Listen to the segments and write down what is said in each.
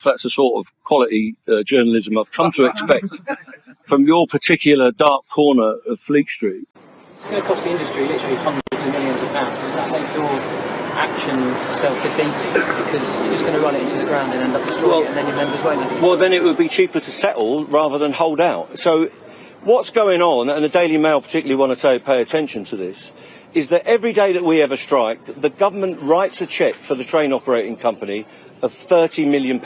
That's the sort of quality journalism I've come to expect from your particular dark corner of Fleet Street. It's going to cost the industry literally hundreds of millions of pounds. Does that make your action self-defeating? Because you're just going to run it into the ground and end up destroying it, and then your members won't. Well, then it would be cheaper to settle rather than hold out. So what's going on, and the Daily Mail particularly want to pay attention to this, is that every day that we ever strike, the government writes a cheque for the train operating company of £30 million.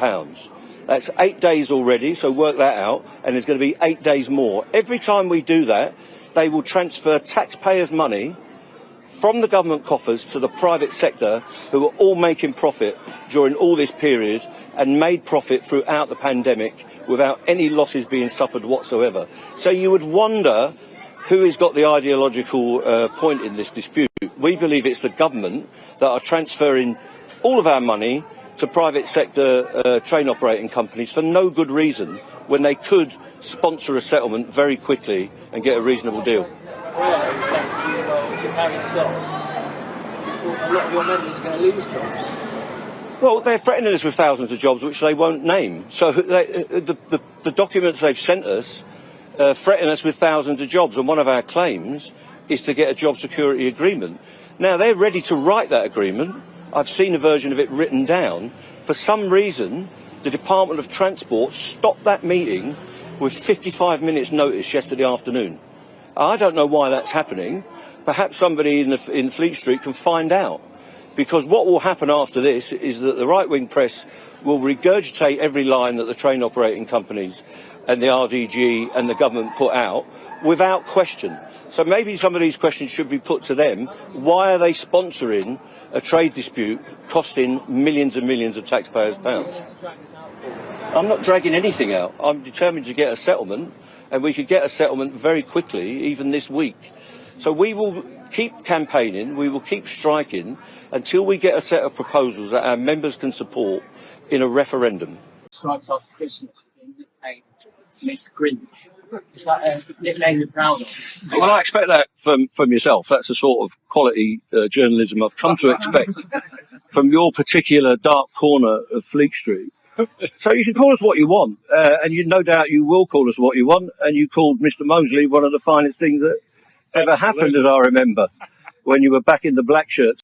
That's 8 days already, so work that out, and there's going to be 8 days more. Every time we do that, they will transfer taxpayers' money from the government coffers to the private sector, who are all making profit during all this period and made profit throughout the pandemic without any losses being suffered whatsoever. So you would wonder who has got the ideological point in this dispute. We believe it's the government that are transferring all of our money to private sector train operating companies for no good reason, when they could sponsor a settlement very quickly and get a reasonable deal. Well, you're saying to you, well, if you're carrying this on, a lot of your members are going to lose jobs. Well, they're threatening us with thousands of jobs which they won't name. So the documents they've sent us threaten us with thousands of jobs, and one of our claims is to get a job security agreement. Now, they're ready to write that agreement. I've seen a version of it written down. For some reason, the Department of Transport stopped that meeting with 55 minutes notice yesterday afternoon. I don't know why that's happening. Perhaps somebody in Fleet Street can find out. Because what will happen after this is that the right-wing press will regurgitate every line that the train operating companies and the RDG and the government put out without question. So maybe some of these questions should be put to them. Why are they sponsoring a trade dispute costing millions and millions of taxpayers' pounds? I'm not dragging anything out. I'm determined to get a settlement, and we could get a settlement very quickly, even this week. So we will keep campaigning, we will keep striking until we get a set of proposals that our members can support in a referendum. Describes after Christmas being nicknamed Mick. Is that a nickname you're proud of? Well, I expect that from yourself. That's the sort of quality journalism I've come to expect from your particular dark corner of Fleet Street. So you can call us what you want, and no doubt you will call us what you want, and you called Mr. Mosley one of the finest things that ever happened, as I remember, when you were back in the black shirts.